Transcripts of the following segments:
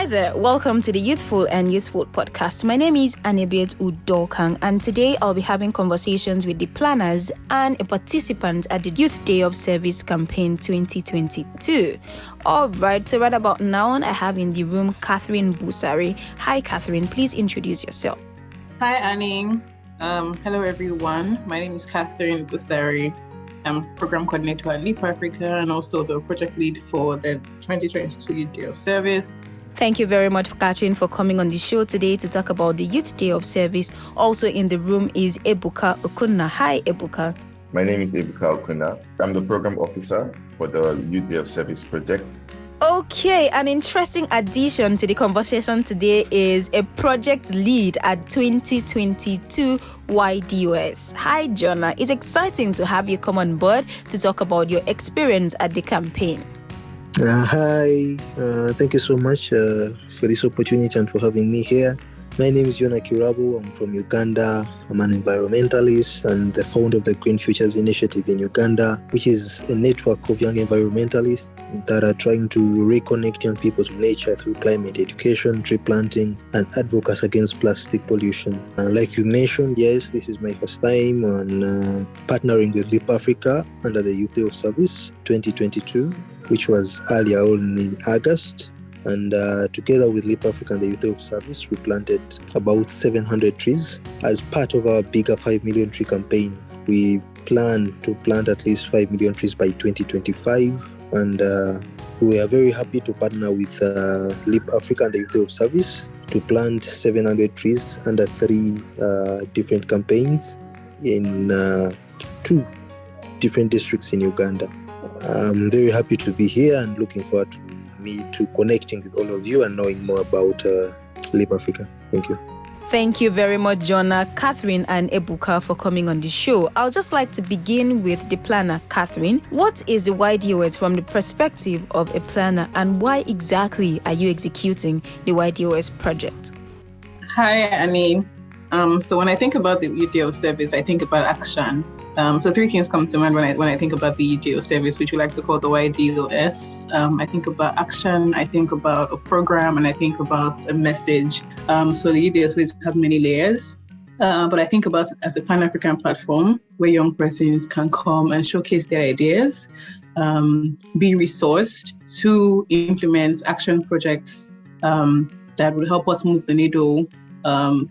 there, welcome to the Youthful and Useful podcast. My name is Anebet Udokang, and today I'll be having conversations with the planners and a participant at the Youth Day of Service campaign 2022. All right, so right about now, I have in the room Catherine Busari. Hi, Catherine, please introduce yourself. Hi, Annie. Hello, everyone. My name is Catherine Busari. I'm Program Coordinator at Leap Africa and also the project lead for the 2022 Youth Day of Service. Thank you very much, Catherine, for coming on the show today to talk about the Youth Day of Service. Also in the room is Ebuka Ukwunna. Hi, Ebuka. My name is Ebuka Ukwunna. I'm the Program Officer for the Youth Day of Service project. Okay, an interesting addition to the conversation today is a project lead at 2022 YDOS. Hi, Jonah. It's exciting to have you come on board to talk about your experience at the campaign. Hi, thank you so much for this opportunity and for having me here. My name is Jonah Kirabo. I'm from Uganda. I'm an environmentalist and the founder of the Green Futures Initiative in Uganda, which is a network of young environmentalists that are trying to reconnect young people to nature through climate education, tree planting, and advocacy against plastic pollution. Like you mentioned, yes, this is my first time on partnering with Leap Africa under the Youth Day of Service 2022, which was earlier on in August. And together with Leap Africa and the Youth Day of Service, we planted about 700 trees as part of our bigger 5 million tree campaign. We plan to plant at least 5 million trees by 2025. And we are very happy to partner with Leap Africa and the Youth Day of Service to plant 700 trees under 3 different campaigns in 2 different districts in Uganda. I'm very happy to be here and looking forward to connecting with all of you and knowing more about Leap Africa. Thank you. Thank you very much, Jonah, Catherine, and Ebuka for coming on the show. I'll just like to begin with the planner, Catherine. What is the YDOS from the perspective of a planner, and why exactly are you executing the YDOS project? Hi, Annie. So when I think about the Youth Day of Service, I think about action. So 3 things come to mind when I think about the Youth Day of Service, which we like to call the YDOS. I think about action, I think about a program, and I think about a message. So the Youth Day of Service has many layers, but I think about it as a Pan-African platform where young persons can come and showcase their ideas, be resourced to implement action projects that will help us move the needle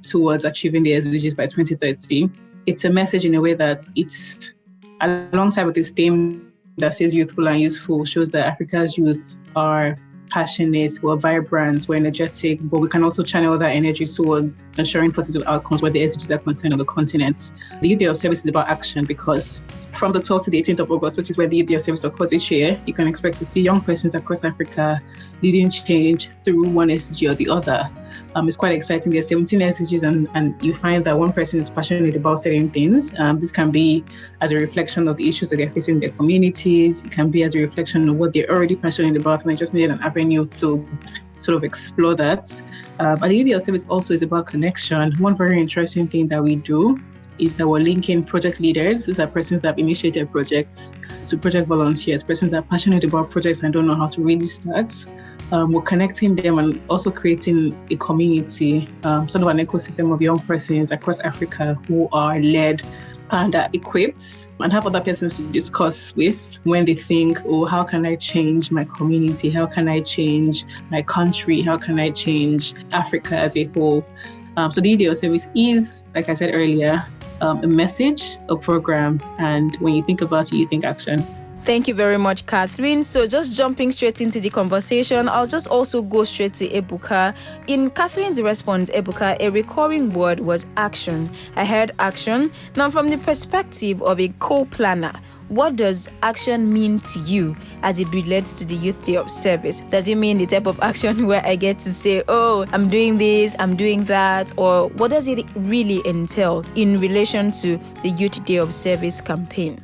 towards achieving the SDGs by 2030. It's a message in a way that it's alongside with this theme that says youthful and useful, shows that Africa's youth are passionate, we're vibrant, we're energetic, but we can also channel that energy towards ensuring positive outcomes where the SDGs are concerned on the continent. The Youth Day of Service is about action because from the 12th to the 18th of August, which is where the Youth Day of Service occurs each year, you can expect to see young persons across Africa leading change through one SDG or the other. It's quite exciting. There's 17 SDGs and you find that one person is passionate about certain things. This can be as a reflection of the issues that they're facing in their communities. It can be as a reflection of what they're already passionate about and they just need an avenue to sort of explore that. But the Youth Day of Service also is about connection. One very interesting thing that we do is that we're linking project leaders. These are persons that have initiated projects, to project volunteers, persons that are passionate about projects and don't know how to really start. We're connecting them and also creating a community, sort of an ecosystem of young persons across Africa who are led and are equipped and have other persons to discuss with when they think, oh, how can I change my community? How can I change my country? How can I change Africa as a whole? So the Youth Day of Service is, like I said earlier, a message, a program, and when you think about it, you think action. Thank you very much, Catherine. So just jumping straight into the conversation, I'll just also go straight to Ebuka. In Catherine's response, Ebuka, a recurring word was action. I heard action. Now, from the perspective of a co-planner, what does action mean to you as it relates to the Youth Day of Service? Does it mean the type of action where I get to say, oh, I'm doing this, I'm doing that? Or what does it really entail in relation to the Youth Day of Service campaign?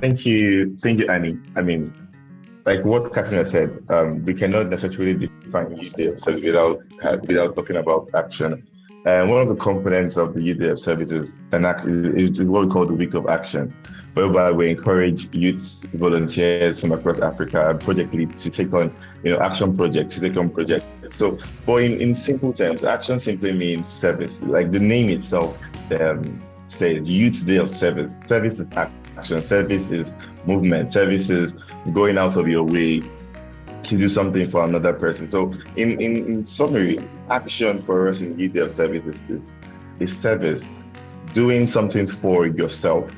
Thank you, Annie. I mean, like what Catherine said, we cannot necessarily define Youth Day of Service without talking about action. And one of the components of the Youth Day of Service is what we call the week of action. whereby we encourage youths, volunteers from across Africa, project leads to take on, action projects, to take on projects. So, but in simple terms, action simply means service. Like the name itself says, Youth Day of Service. Service is action. Service is movement. Service is going out of your way to do something for another person. So, in summary, action for us in Youth Day of Service is service. Doing something for yourself,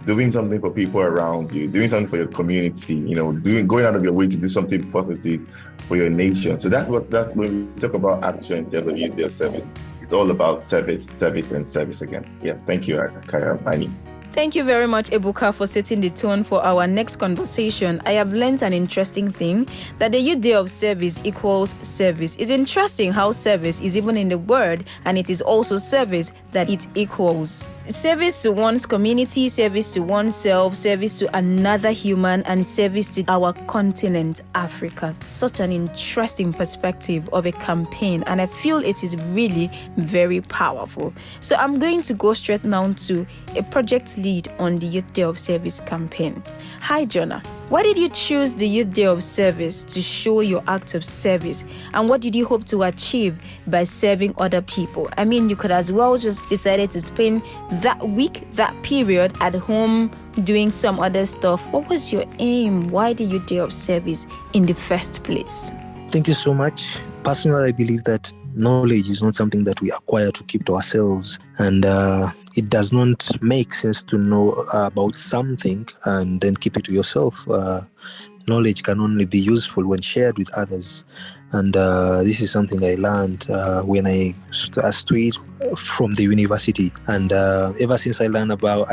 doing something for people around you, doing something for your community, going out of your way to do something positive for your nation. So that's when we talk about action in terms of Youth Day of Service. It's all about service, and service again. Yeah, thank you, Ani. Thank you very much, Ebuka, for setting the tone for our next conversation. I have learned an interesting thing, that the Youth Day of Service equals service. It's interesting how service is even in the word, and it is also service that it equals. Service to one's community, service to oneself, service to another human, and service to our continent, Africa. Such an interesting perspective of a campaign, and I feel it is really very powerful. So I'm going to go straight now to a project lead on the Youth Day of Service campaign. Hi, Jonah. Why did you choose the Youth Day of Service to show your act of service? And what did you hope to achieve by serving other people? I mean, you could as well just decided to spend that week, that period at home doing some other stuff. What was your aim? Why the Youth Day of Service in the first place? Thank you so much. Personally, I believe that knowledge is not something that we acquire to keep to ourselves. And it does not make sense to know about something and then keep it to yourself. Knowledge can only be useful when shared with others. And this is something I learned when I studied from the university. And ever since I learned about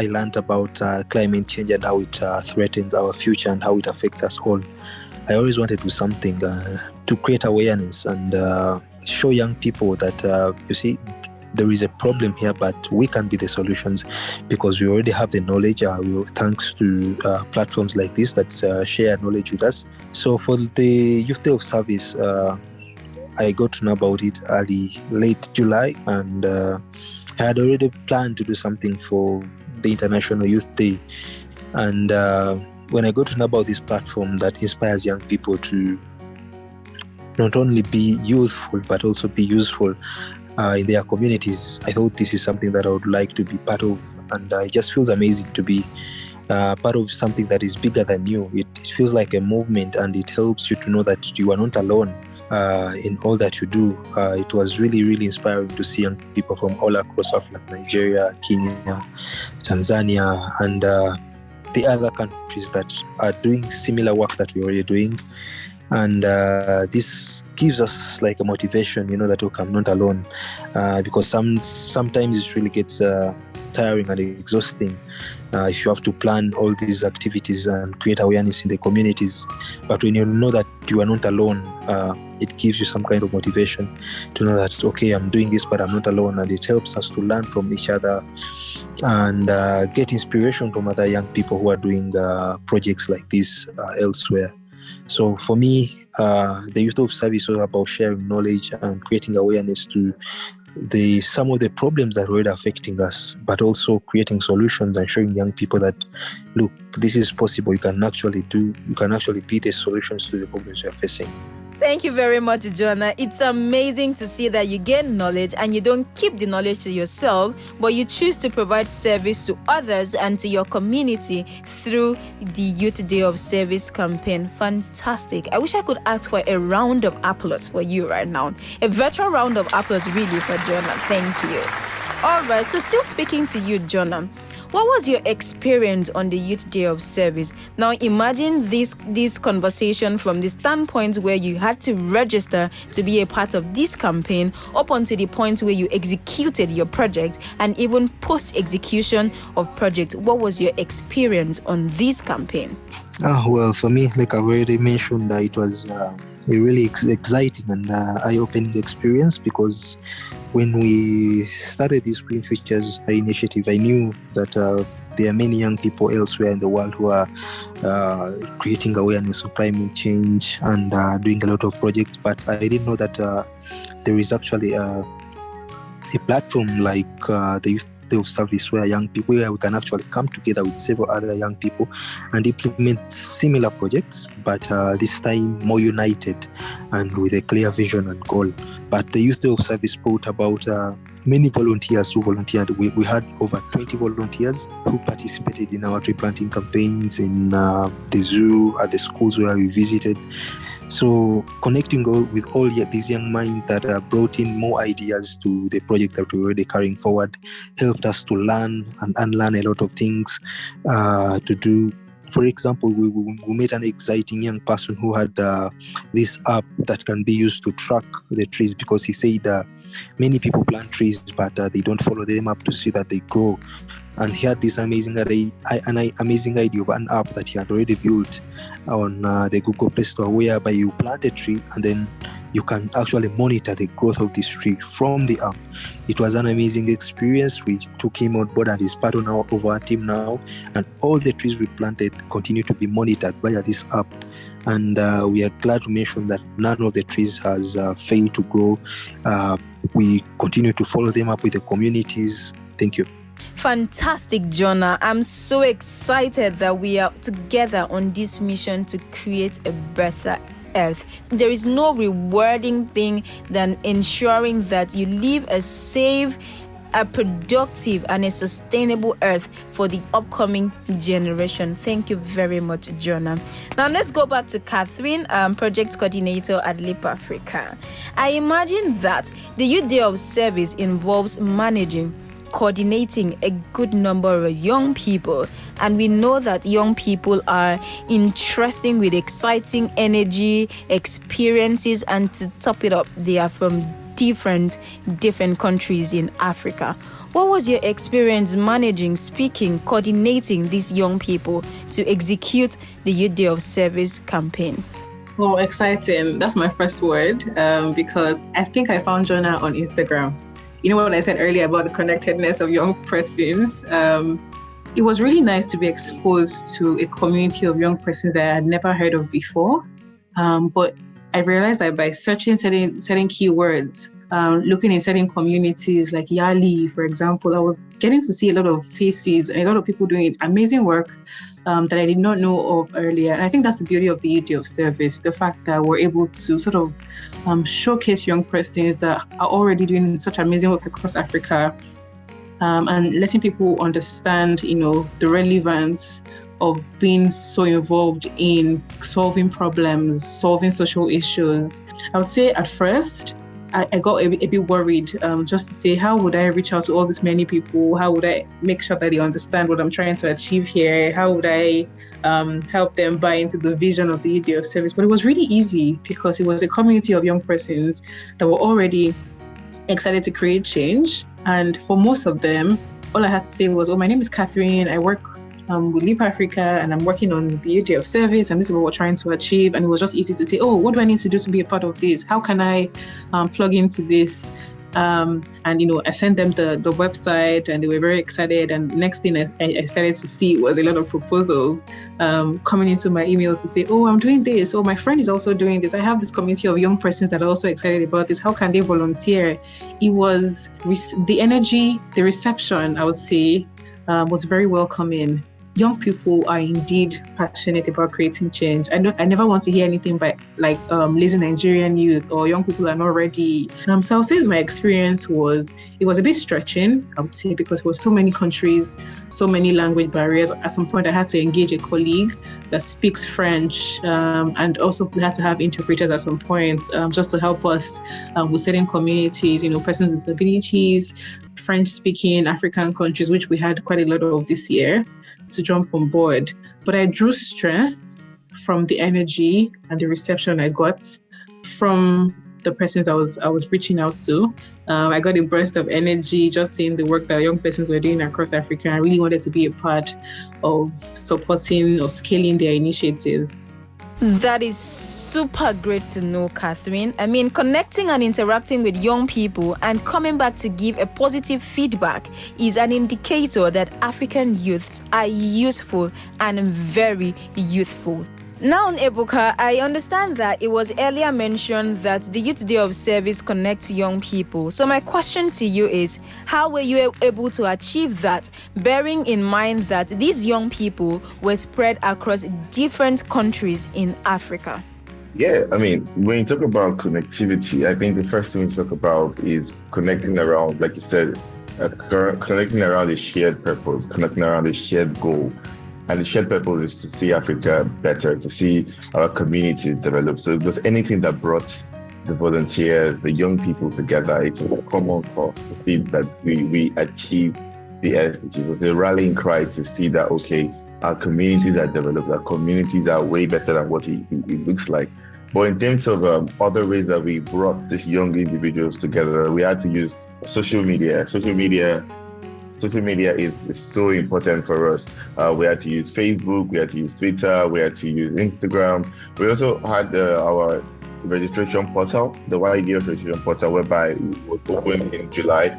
climate change and how it threatens our future and how it affects us all, I always wanted to do something to create awareness and show young people that, you see, there is a problem here, but we can be the solutions because we already have the knowledge, thanks to platforms like this that share knowledge with us. So for the Youth Day of Service, I got to know about it late July, and I had already planned to do something for the International Youth Day. And when I got to know about this platform that inspires young people to not only be youthful, but also be useful in their communities, I thought this is something that I would like to be part of. And it just feels amazing to be part of something that is bigger than you. It feels like a movement, and it helps you to know that you are not alone in all that you do. It was really, really inspiring to see young people from all across Africa, Nigeria, Kenya, Tanzania, and the other countries that are doing similar work that we're already doing. And this gives us like a motivation, that I'm not alone, because sometimes it really gets tiring and exhausting if you have to plan all these activities and create awareness in the communities. But when you know that you are not alone, it gives you some kind of motivation to know that, okay, I'm doing this, but I'm not alone. And it helps us to learn from each other and get inspiration from other young people who are doing projects like this elsewhere. So for me, the Youth of Service was about sharing knowledge and creating awareness to some of the problems that were affecting us, but also creating solutions and showing young people that, look, this is possible. You can actually be the solutions to the problems you're facing. Thank you very much, Jonah. It's amazing to see that you gain knowledge and you don't keep the knowledge to yourself, but you choose to provide service to others and to your community through the Youth Day of Service campaign. Fantastic. I wish I could ask for a round of applause for you right now. A virtual round of applause really for Jonah. Thank you. All right, so still speaking to you, Jonah. What was your experience on the Youth Day of Service? Now imagine this conversation from the standpoint where you had to register to be a part of this campaign up until the point where you executed your project and even post-execution of project. What was your experience on this campaign? Well, for me, like I've already mentioned, it was a really exciting and eye-opening experience, because when we started this Green Futures initiative, I knew that there are many young people elsewhere in the world who are creating awareness of climate change and doing a lot of projects, but I didn't know that there is actually a platform like the Youth Day of Service where we can actually come together with several other young people and implement similar projects, but this time more united and with a clear vision and goal. But the Youth Day of Service brought about many volunteers who volunteered. We had over 20 volunteers who participated in our tree planting campaigns in the zoo, at the schools where we visited. So connecting with all these young minds that brought in more ideas to the project that we were already carrying forward, helped us to learn and unlearn a lot of things to do. For example, we met an exciting young person who had this app that can be used to track the trees, because he said many people plant trees, but they don't follow them up to see that they grow. And he had this amazing idea of an app that he had already built on the Google Play Store, whereby you plant a tree and then you can actually monitor the growth of this tree from the app. It was an amazing experience. We took him on board and he's part of our team now. And all the trees we planted continue to be monitored via this app. And we are glad to mention that none of the trees has failed to grow. We continue to follow them up with the communities. Thank you. Fantastic, Jonah. I'm so excited that we are together on this mission to create a better earth. There is no rewarding thing than ensuring that you leave a safe, a productive and a sustainable earth for the upcoming generation. Thank you very much, Jonah. Now let's go back to Catherine, project coordinator at Leap Africa. I imagine that the Youth Day of Service involves coordinating a good number of young people, and we know that young people are interesting with exciting energy, experiences, and to top it up, they are from different countries in Africa. What was your experience managing, speaking, coordinating these young people to execute the Youth Day of Service campaign? Oh, exciting. That's my first word, because I think I found Jonah on Instagram. You know what I said earlier about the connectedness of young persons? It was really nice to be exposed to a community of young persons that I had never heard of before. But I realized that by searching certain keywords, looking in certain communities like Yali, for example, I was getting to see a lot of faces and a lot of people doing amazing work that I did not know of earlier. And I think that's the beauty of the Youth Day of Service, the fact that we're able to sort of showcase young persons that are already doing such amazing work across Africa, and letting people understand, the relevance of being so involved in solving problems, solving social issues. I would say at first, I got a bit worried just to say, how would I reach out to all these many people? How would I make sure that they understand what I'm trying to achieve here? How would I help them buy into the vision of the Youth Day of Service? But it was really easy because it was a community of young persons that were already excited to create change. And for most of them, all I had to say was, my name is Catherine. I work with Leap Africa and I'm working on the Youth Day of Service and this is what we're trying to achieve. And it was just easy to say, what do I need to do to be a part of this? How can I plug into this? And I sent them the website and they were very excited. And next thing I started to see was a lot of proposals coming into my email to say, I'm doing this. My friend is also doing this. I have this community of young persons that are also excited about this. How can they volunteer? It was the energy, the reception, I would say, was very welcoming. Young people are indeed passionate about creating change. I never want to hear anything by lazy Nigerian youth or young people are not ready. So I'll say my experience it was a bit stretching, I would say, because there were so many countries, so many language barriers. At some point I had to engage a colleague that speaks French, and also we had to have interpreters at some points just to help us with certain communities, persons with disabilities, French-speaking African countries, which we had quite a lot of this year, to jump on board. But I drew strength from the energy and the reception I got from the persons I was reaching out to. I got a burst of energy just seeing the work that young persons were doing across Africa. I really wanted to be a part of supporting or scaling their initiatives. That is super great to know, Catherine. I mean, connecting and interacting with young people and coming back to give a positive feedback is an indicator that African youths are useful and very youthful. Now, Ebuka, I understand that it was earlier mentioned that the Youth Day of Service connects young people. So my question to you is, how were you able to achieve that, bearing in mind that these young people were spread across different countries in Africa? Yeah, I mean, when you talk about connectivity, I think the first thing to talk about is connecting around, like you said, connecting around a shared purpose, connecting around a shared goal. And the shared purpose is to see Africa better, to see our community develop. So if there's anything that brought the volunteers, the young people together, it was a common cause to see that we achieve the SDGs. It was a rallying cry to see that, okay, our communities are developed, our communities are way better than what it looks like. But in terms of other ways that we brought these young individuals together, we had to use social media. Social media is so important for us. We had to use Facebook, we had to use Twitter, we had to use Instagram. We also had our registration portal, the YDOS registration portal, whereby it was opened in July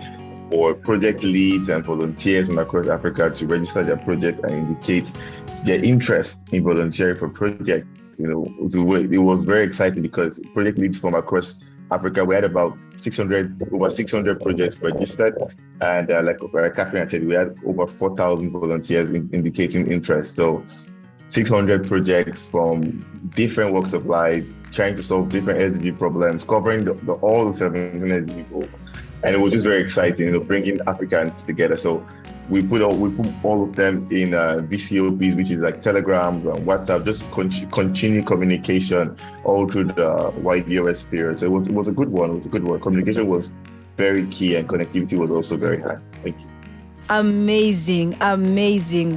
for project leads and volunteers from across Africa to register their project and indicate their interest in volunteering for projects. It was very exciting because project leads from across Africa, we had about over 600 projects registered, and like Catherine said, we had over 4,000 volunteers indicating interest. So 600 projects from different walks of life, trying to solve different SDG problems, covering all the 17 SDG goals. And it was just very exciting, bringing Africans together. So we put all of them in VCOPs, which is like Telegram, WhatsApp, just continue communication all through the YDOS period. So it was a good one. Communication was very key, and connectivity was also very high. Thank you. Amazing.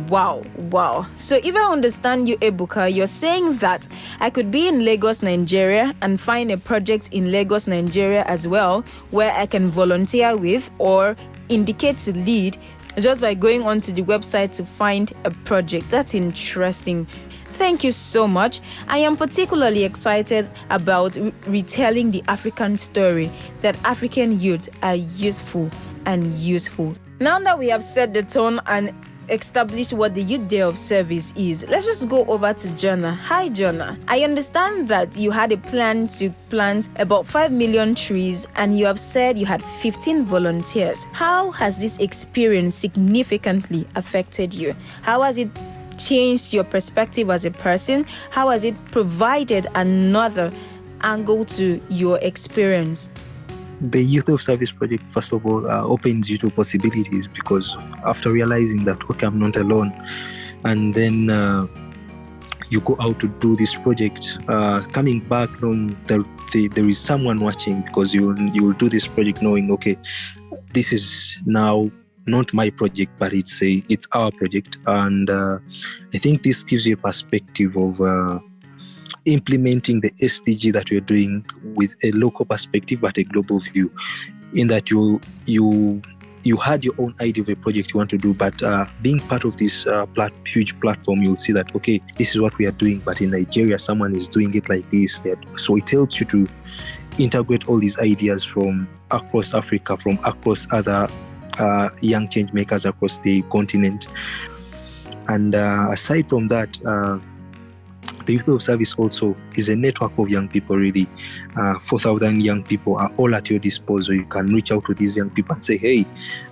Wow. So if I understand you, Ebuka, you're saying that I could be in Lagos, Nigeria, and find a project in Lagos, Nigeria as well, where I can volunteer with or indicate to lead just by going onto the website to find a project. That's interesting. Thank you so much. I am particularly excited about retelling the African story, that African youth are youthful and useful. Now that we have set the tone and established what the Youth Day of Service is, let's just go over to Jonah. Hi, Jonah. I understand that you had a plan to plant about 5 million trees, and you have said you had 15 volunteers. How has this experience significantly affected you? How has it changed your perspective as a person? How has it provided another angle to your experience? The Youth of Service project, first of all, opens you to possibilities, because after realizing that, okay, I'm not alone, and then you go out to do this project, coming back knowing that there is someone watching, because you will do this project knowing, okay, this is now not my project, but it's our project. And I think this gives you a perspective of implementing the SDG that we're doing with a local perspective but a global view, in that you had your own idea of a project you want to do, but being part of this huge platform, you'll see that, okay, this is what we are doing, but in Nigeria someone is doing it like this. So it helps you to integrate all these ideas from across Africa, from across other young change makers across the continent. And aside from that, the Youth of Service also is a network of young people, really. 4,000 young people are all at your disposal. You can reach out to these young people and say, hey,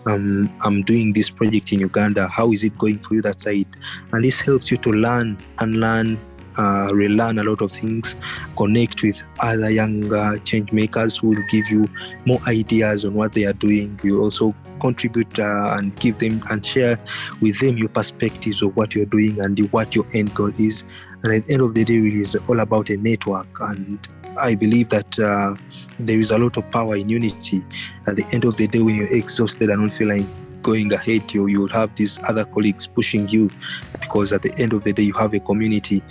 I'm doing this project in Uganda. How is it going for you that side? And this helps you to learn, relearn a lot of things, connect with other young change makers who will give you more ideas on what they are doing. You also contribute and give them and share with them your perspectives of what you're doing and what your end goal is. And at the end of the day, really is all about a network. And I believe that there is a lot of power in unity. At the end of the day, when you're exhausted and don't feel like going ahead, you will have these other colleagues pushing you, because at the end of the day, you have a community.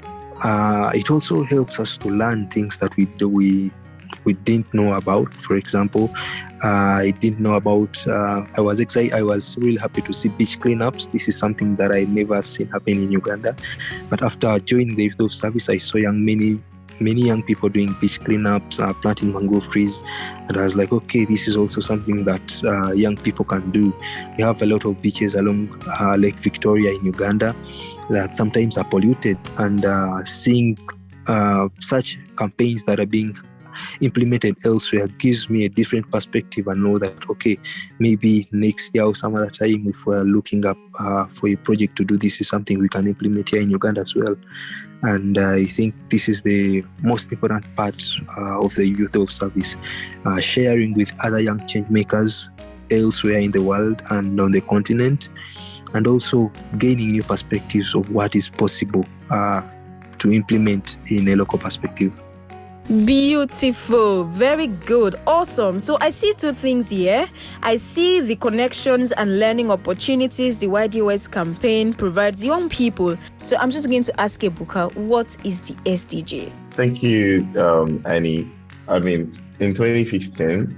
It also helps us to learn things that we didn't know about. For example, I didn't know about, I was excited, I was really happy to see beach cleanups. This is something that I never seen happen in Uganda. But after joining the Youth of Service, I saw many many young people doing beach cleanups, planting mangrove trees. And I was like, okay, this is also something that young people can do. We have a lot of beaches along Lake Victoria in Uganda that sometimes are polluted, and seeing such campaigns that are being implemented elsewhere gives me a different perspective, and know that, okay, maybe next year or some other time, if we're looking up for a project to do, this is something we can implement here in Uganda as well. And I think this is the most important part of the youth of service, sharing with other young change makers elsewhere in the world and on the continent, and also gaining new perspectives of what is possible to implement in a local perspective. Beautiful, very good, awesome. So I see two things here. I see the connections and learning opportunities the YDOS campaign provides young people. So I'm just going to ask Ebuka, what is the SDG? Thank you, Annie. I mean, in 2015,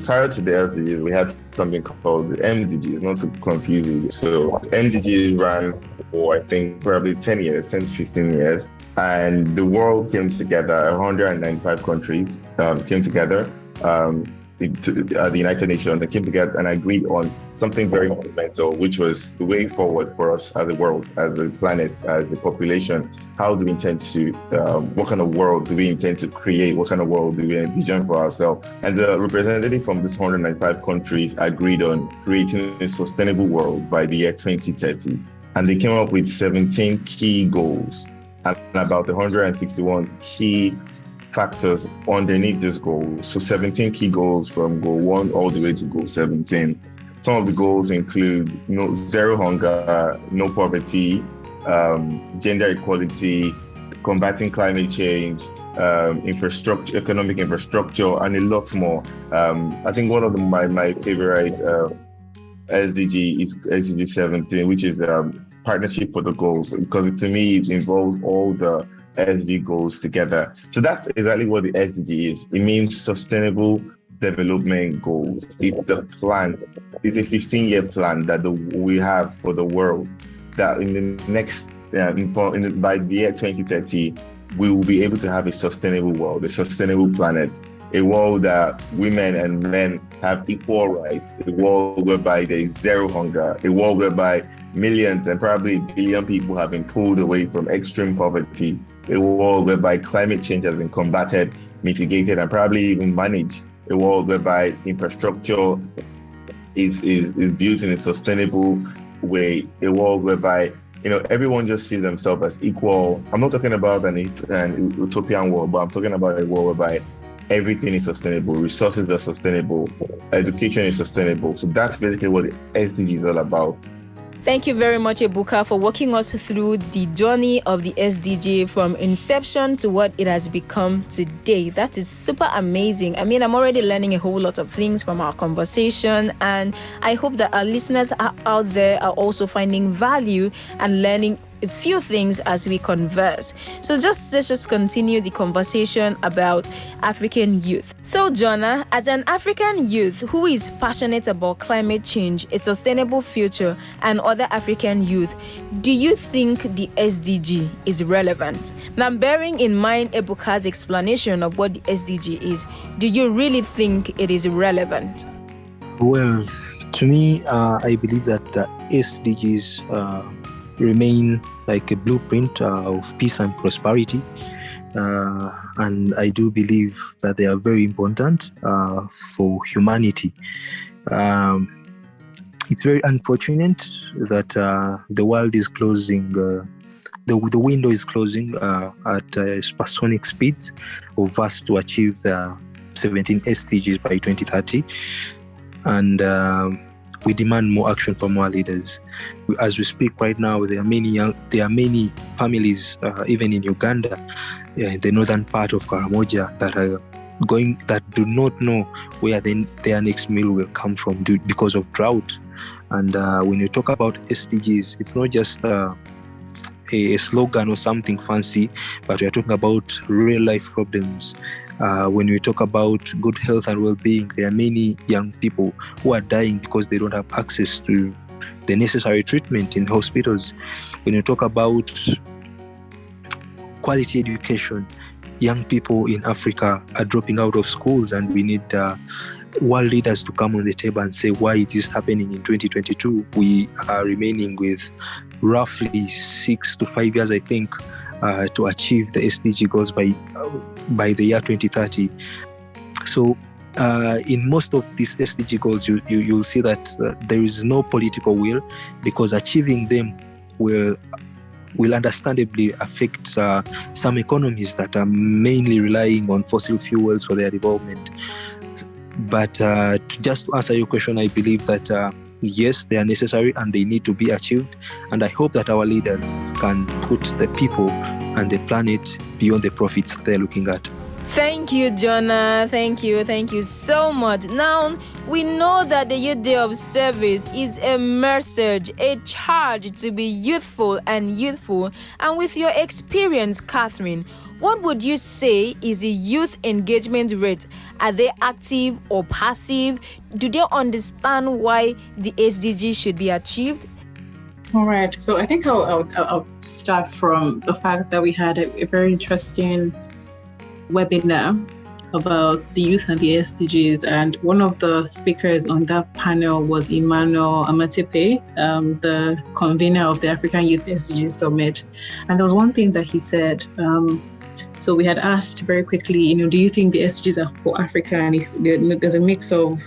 prior to the SDGs, we had something called the MDGs, not to confuse you. So MDGs ran for, I think, probably 10 to 15 years. And the world came together, 195 countries came together the United Nations, and came together and agreed on something very fundamental, which was the way forward for us as a world, as a planet, as a population. How do we intend to, what kind of world do we intend to create? What kind of world do we envision for ourselves? And the representative from these 195 countries agreed on creating a sustainable world by the year 2030. And they came up with 17 key goals and about 161 key factors underneath this goal. So 17 key goals from goal 1 all the way to goal 17. Some of the goals include zero hunger, no poverty, gender equality, combating climate change, infrastructure, economic infrastructure, and a lot more. I think one of my favorite SDG is SDG 17, which is partnership for the goals, because to me it involves all the SDG goals together. So that's exactly what the SDG is. It means Sustainable Development Goals. It's the plan. It's a 15-year plan that we have for the world, that in the next, by the year 2030, we will be able to have a sustainable world, a sustainable planet, a world that women and men have equal rights, a world whereby there is zero hunger, a world whereby millions and probably a billion people have been pulled away from extreme poverty, a world whereby climate change has been combated, mitigated, and probably even managed, a world whereby infrastructure is built in a sustainable way, a world whereby everyone just sees themselves as equal. I'm not talking about an utopian world, but I'm talking about a world whereby everything is sustainable, resources are sustainable, education is sustainable. So that's basically what the SDG is all about. Thank you very much, Ebuka, for walking us through the journey of the SDG from inception to what it has become today. That is super amazing. I mean, I'm already learning a whole lot of things from our conversation, and I hope that our listeners out there are also finding value and learning a few things as we converse. So let's just continue the conversation about African youth. So Jonah, as an African youth who is passionate about climate change, a sustainable future, and other African youth, do you think the SDG is relevant? Now, bearing in mind Ebuka's explanation of what the SDG is, do you really think it is relevant? Well, to me, I believe that the SDGs remain like a blueprint of peace and prosperity. And I do believe that they are very important for humanity. It's very unfortunate that the world is closing, the window is closing at supersonic speeds of us to achieve the 17 SDGs by 2030. And we demand more action from our leaders. As we speak right now, there are many families, even in Uganda, in the northern part of Karamoja, that do not know where their next meal will come from because of drought. And when you talk about SDGs, it's not just a slogan or something fancy, but we are talking about real life problems. When we talk about good health and well-being, there are many young people who are dying because they don't have access to the necessary treatment in hospitals. When you talk about quality education, young people in Africa are dropping out of schools, and we need world leaders to come on the table and say why it is happening in 2022. We are remaining with roughly 6 to 5 years, I think, to achieve the SDG goals by the year 2030. So in most of these SDG goals, you'll see that there is no political will, because achieving them will understandably affect some economies that are mainly relying on fossil fuels for their development. But to just answer your question, I believe that yes, they are necessary and they need to be achieved. And I hope that our leaders can put the people and the planet beyond the profits they're looking at. Thank you, Jonah. Thank you so much. Now, we know that the Youth Day of Service is a message, a charge to be youthful and useful. And with your experience, Catherine, what would you say is the youth engagement rate? Are they active or passive? Do they understand why the SDGs should be achieved? All right. So I think I'll start from the fact that we had a very interesting webinar about the youth and the SDGs, and one of the speakers on that panel was Emmanuel Amatepe, the convener of the African Youth SDGs Summit. And there was one thing that he said. So we had asked very quickly, do you think the SDGs are for Africa? And if there's a mix of,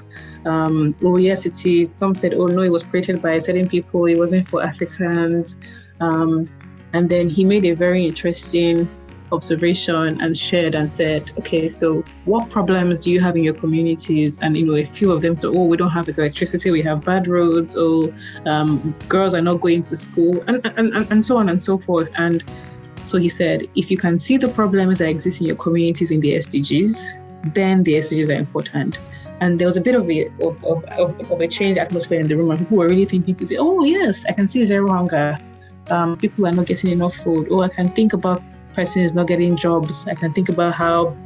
oh yes, it is. Some said, oh no, it was created by certain people, it wasn't for Africans. And then he made a very interesting observation and shared and said, okay, so what problems do you have in your communities? And a few of them said, oh, we don't have electricity, we have bad roads, or girls are not going to school, and so on and so forth. And so he said, if you can see the problems that exist in your communities in the SDGs, then the SDGs are important. And there was a bit of a change atmosphere in the room, and people were really thinking to say, oh yes, I can see zero hunger. People are not getting enough food. Oh, I can think about persons not getting jobs. I can think about how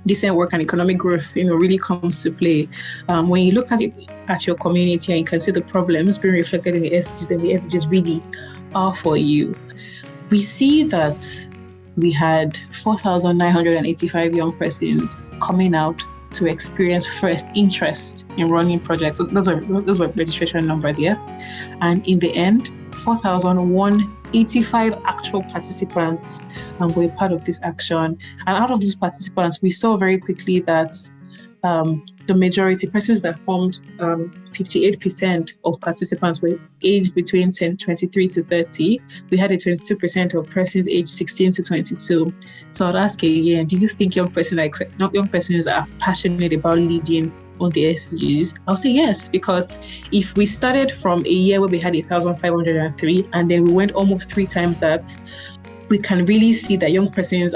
decent work and economic growth, really comes to play. When you look at your community and you can see the problems being reflected in the SDGs, then the SDGs really are for you. We see that we had 4,985 young persons coming out to experience first interest in running projects. So those were registration numbers, yes. And in the end, 4,185 actual participants were part of this action. And out of those participants, we saw very quickly that the majority, persons that formed 58% of participants were aged between 23 to 30. We had a 22% of persons aged 16 to 22. So I'd ask again, do you think young persons are passionate about leading on the SDGs? I'll say yes, because if we started from a year where we had 1,503 and then we went almost 3 times that, we can really see that young persons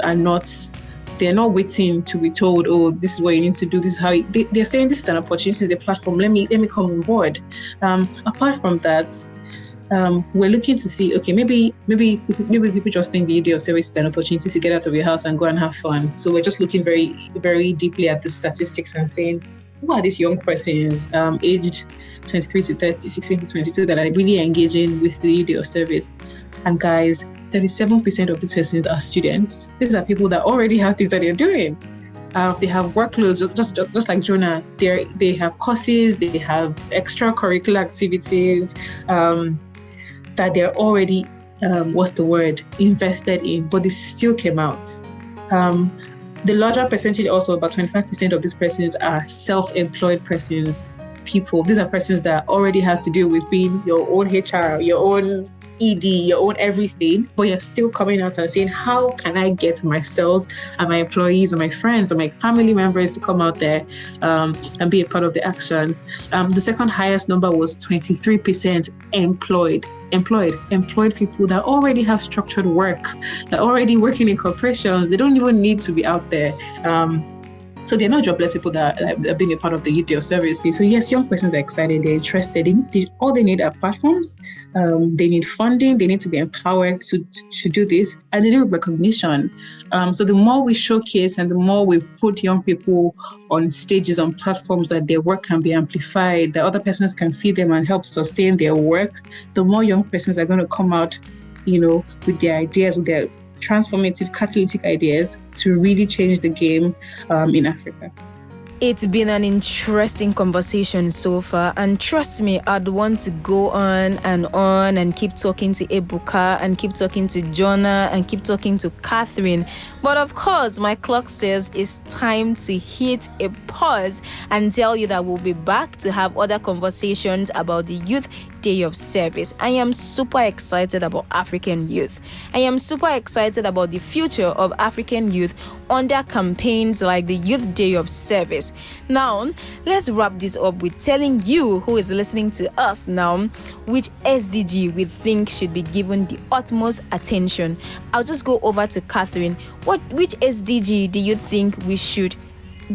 they're not waiting to be told, oh, this is what you need to do, this is how they're saying this is an opportunity, this is a platform, let me come on board. Apart from that, we're looking to see, okay, maybe people just think the idea of service is an opportunity to get out of your house and go and have fun. So we're just looking very, very deeply at the statistics and saying, who are these young persons aged 23 to 30, 16 to 22 that are really engaging with the idea of service? And guys, 37% of these persons are students. These are people that already have things that they're doing. They have workloads, just like Jonah. They have courses, they have extracurricular activities that they're already, invested in, but they still came out. The larger percentage, also about 25% of these persons are self-employed persons, people. These are persons that already has to deal with being your own HR, your own ED, your own everything, but you're still coming out and saying, how can I get myself and my employees and my friends and my family members to come out there and be a part of the action? The second highest number was 23% employed people that already have structured work, that are already working in corporations. They don't even need to be out there. So they're not jobless people that have been a part of the Youth Day of Service. So yes, young persons are excited, they're interested. All they need are platforms. They need funding. They need to be empowered to do this, and they need recognition. So the more we showcase and the more we put young people on stages, on platforms that their work can be amplified, that other persons can see them and help sustain their work, the more young persons are going to come out, with their ideas, with their transformative, catalytic ideas to really change the game in Africa. It's been an interesting conversation so far, and trust me, I'd want to go on and keep talking to Ebuka and keep talking to Jonah and keep talking to Catherine. But of course, my clock says it's time to hit a pause and tell you that we'll be back to have other conversations about the Youth Day of Service. I am super excited about African youth. I am super excited about the future of African youth under campaigns like the Youth Day of Service. Now, let's wrap this up with telling you who is listening to us now which SDG we think should be given the utmost attention. I'll just go over to Catherine. Which SDG do you think we should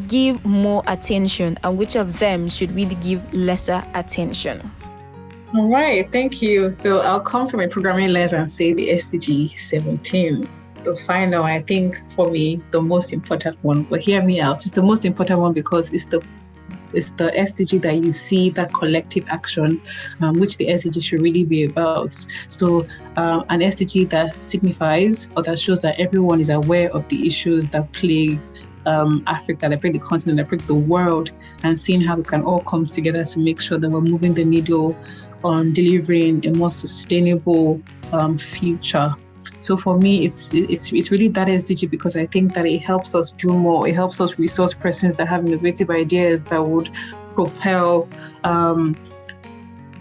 give more attention, and which of them should we give lesser attention? All right, thank you. So I'll come from a programming lens and say the SDG 17. The final, I think for me, the most important one, but hear me out, it's the most important one because it's the SDG that you see that collective action, which the SDG should really be about. So an SDG that signifies or that shows that everyone is aware of the issues that plague Africa, that plague the continent, that plague the world, and seeing how we can all come together to make sure that we're moving the needle on delivering a more sustainable future. So for me, it's really that SDG because I think that it helps us do more. It helps us resource persons that have innovative ideas that would propel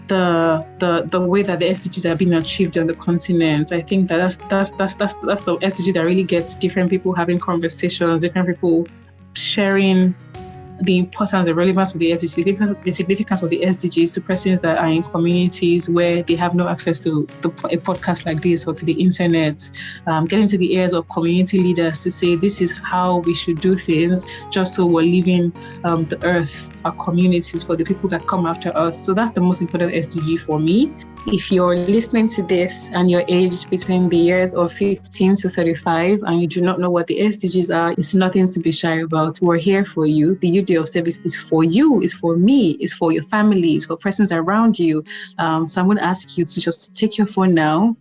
the way that the SDGs are being achieved on the continent. I think that's the SDG that really gets different people having conversations, different people sharing the importance, the relevance of the SDGs, the significance of the SDGs to persons that are in communities where they have no access to a podcast like this or to the internet, getting to the ears of community leaders to say this is how we should do things, just so we're leaving the earth, our communities, for the people that come after us. So that's the most important SDG for me. If you're listening to this and you're aged between the years of 15 to 35 and you do not know what the SDGs are, it's nothing to be shy about. We're here for you. The Youth Day of Service is for you, it's for me, it's for your family, it's for persons around you. So I'm going to ask you to just take your phone now,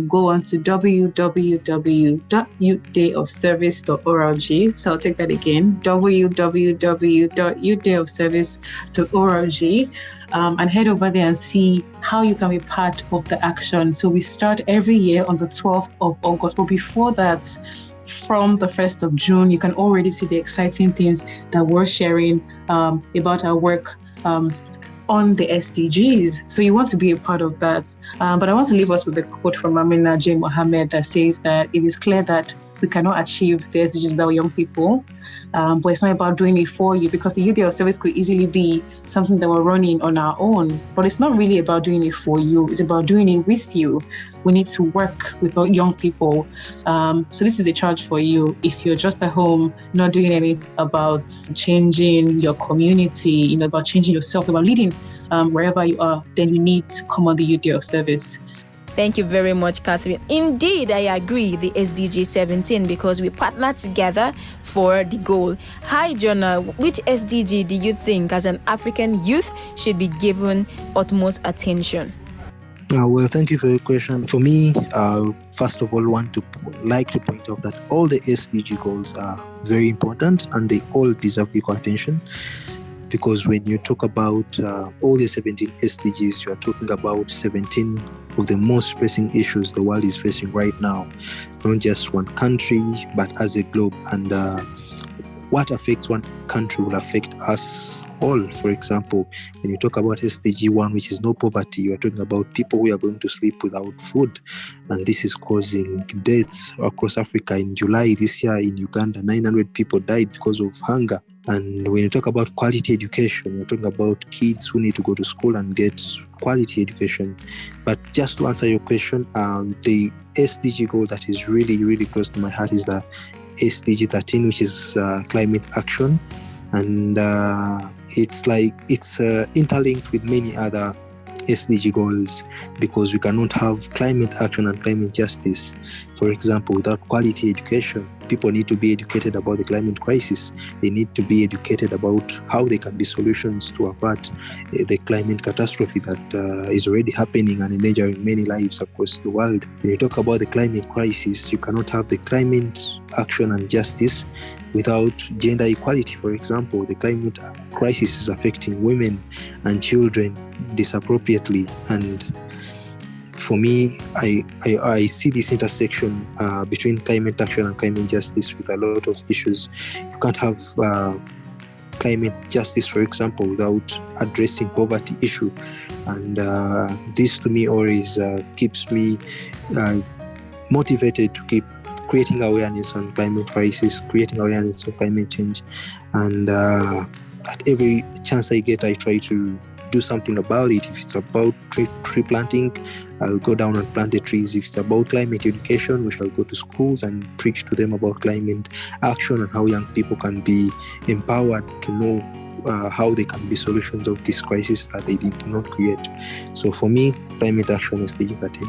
go on to www.youthdayofservice.org. So I'll take that again, www.youthdayofservice.org. And head over there and see how you can be part of the action. So we start every year on the 12th of August. But before that, from the 1st of June, you can already see the exciting things that we're sharing about our work on the SDGs. So you want to be a part of that. But I want to leave us with a quote from Amina J. Mohammed that says that it is clear that we cannot achieve the SDGs without young people. But it's not about doing it for you, because the Youth Day of Service could easily be something that we're running on our own. But it's not really about doing it for you. It's about doing it with you. We need to work with young people. So this is a charge for you. If you're just at home, not doing anything about changing your community, about changing yourself, about leading wherever you are, then you need to come on the Youth Day of Service. Thank you very much, Catherine. Indeed, I agree, the SDG 17, because we partner together for the goal. Hi, Jonah. Which SDG do you think, as an African youth, should be given utmost attention? Well, thank you for your question. For me, first of all, want to point out that all the SDG goals are very important and they all deserve equal attention. Because when you talk about all the 17 SDGs, you are talking about 17 of the most pressing issues the world is facing right now, not just one country, but as a globe. And what affects one country will affect us all. For example, when you talk about SDG 1, which is no poverty, you are talking about people who are going to sleep without food. And this is causing deaths across Africa. In July this year in Uganda, 900 people died because of hunger. And when you talk about quality education, you're talking about kids who need to go to school and get quality education. But just to answer your question, the SDG goal that is really, really close to my heart is the SDG 13, which is climate action. And it's interlinked with many other SDG goals, because we cannot have climate action and climate justice, for example, without quality education. people need to be educated about the climate crisis. They need to be educated about how there can be solutions to avert the climate catastrophe that is already happening and endangering many lives across the world. When you talk about the climate crisis, you cannot have the climate action and justice without gender equality. For example, the climate crisis is affecting women and children disappropriately, and for me, I see this intersection between climate action and climate justice with a lot of issues. You can't have climate justice, for example, without addressing poverty issue, and this to me always keeps me motivated to keep creating awareness on climate crisis, creating awareness on climate change, and at every chance I get, I try to do something about it. If it's about tree planting, I'll go down and plant the trees. If it's about climate education, we shall go to schools and preach to them about climate action and how young people can be empowered to know how they can be solutions of this crisis that they did not create. So for me, climate action is the liberty.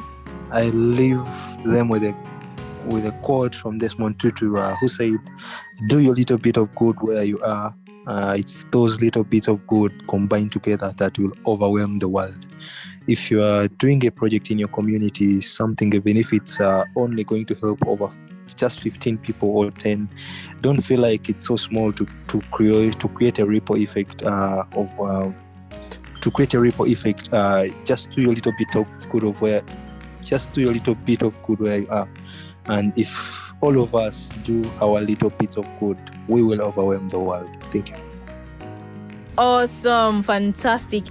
I leave them with a quote from Desmond Tutu who said, "Do your little bit of good where you are. It's those little bits of good combined together that will overwhelm the world." If you are doing a project in your community, something, even if it's only going to help over just 15 people or 10, don't feel like it's so small to create a ripple effect just do your little bit of good where you are. And if all of us do our little bits of good, we will overwhelm the world. Thank you. Awesome. Fantastic,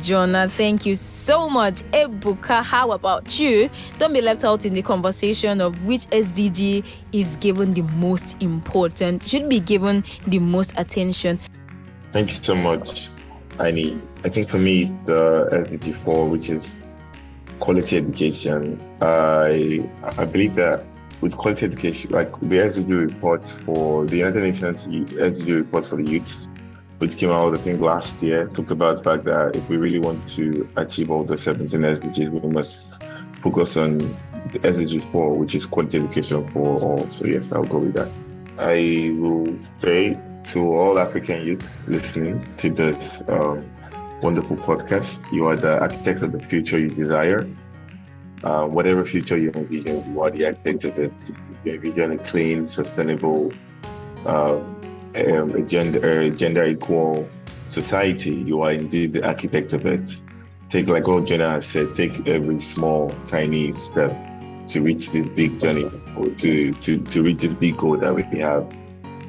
Jonah. Thank you so much. Ebuka, how about you? Don't be left out in the conversation of which SDG is given the most important, should be given the most attention. Thank you so much, Aini. I think for me, the SDG 4, which is quality education, I believe that with quality education, like the SDG report for the United Nations SDG report for the youths, which came out, I think, last year, talked about the fact that if we really want to achieve all the 17 SDGs, we must focus on the SDG 4, which is quality education for all. So yes, I'll go with that. I will say to all African youths listening to this wonderful podcast, you are the architect of the future you desire. Whatever future you envision, you are the architect of it. You envision a clean, sustainable, gender equal society. You are indeed the architect of it. Take, like what Jonah has said, take every small, tiny step to reach this big journey, or to reach this big goal that we have.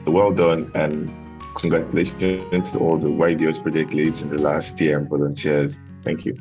So well done, and congratulations to all the YDOS project leads in the last year and volunteers. Thank you.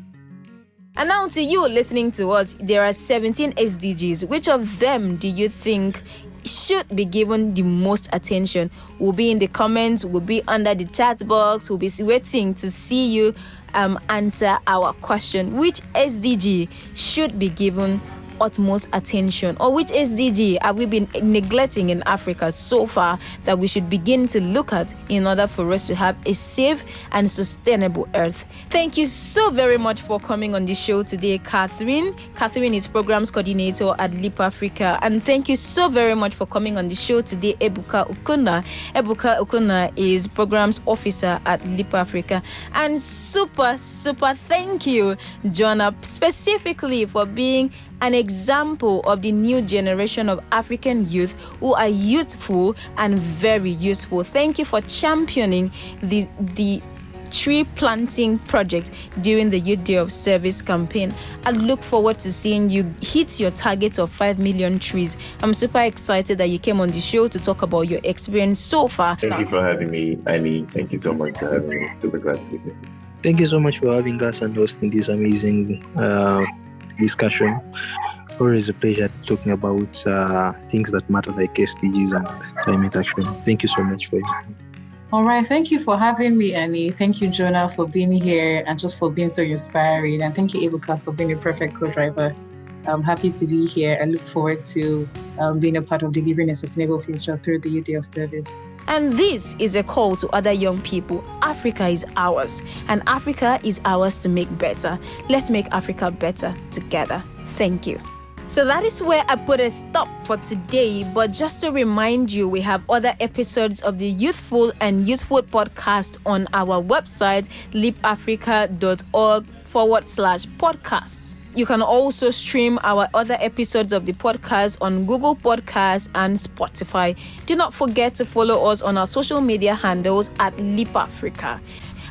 And now to you listening to us, there are 17 SDGs. Which of them do you think should be given the most attention? Will be in the comments, will be under the chat box. We'll be waiting to see you answer our question. Which SDG should be given utmost attention, or which SDG have we been neglecting in Africa so far that we should begin to look at in order for us to have a safe and sustainable earth? Thank you so very much for coming on the show today, Catherine. Catherine is programs coordinator at Leap Africa, and thank you so very much for coming on the show today, Ebuka Ukwunna. Ebuka Ukwunna is programs officer at Leap Africa, and super thank you, Jonah, specifically for being an example of the new generation of African youth who are youthful and very useful. Thank you for championing the tree planting project during the Youth Day of Service campaign. I look forward to seeing you hit your target of 5 million trees. I'm super excited that you came on the show to talk about your experience so far. Thank you for having me, Annie. Thank you so much for having me. Super glad to be here. Thank you so much for having us and hosting this amazing discussion. Always a pleasure talking about things that matter like SDGs and climate action. Thank you so much for it. All right. Thank you for having me, Annie. Thank you, Jonah, for being here and just for being so inspiring. And thank you, Ebuka, for being a perfect co-driver. I'm happy to be here. I look forward to being a part of delivering a sustainable future through the Youth Day of Service. And this is a call to other young people. Africa is ours, and Africa is ours to make better. Let's make Africa better together. Thank you. So that is where I put a stop for today. But just to remind you, we have other episodes of the Youthful and Useful podcast on our website, leapafrica.org/podcasts. You can also stream our other episodes of the podcast on Google Podcasts and Spotify. Do not forget to follow us on our social media handles at Leap Africa.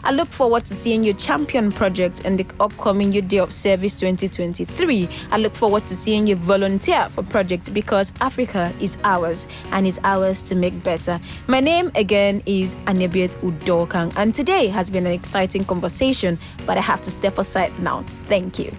I look forward to seeing you champion project in the upcoming Youth Day of Service 2023. I look forward to seeing you volunteer for projects, because Africa is ours and is ours to make better. My name again is Anebiet Udokang, and today has been an exciting conversation, but I have to step aside now. Thank you.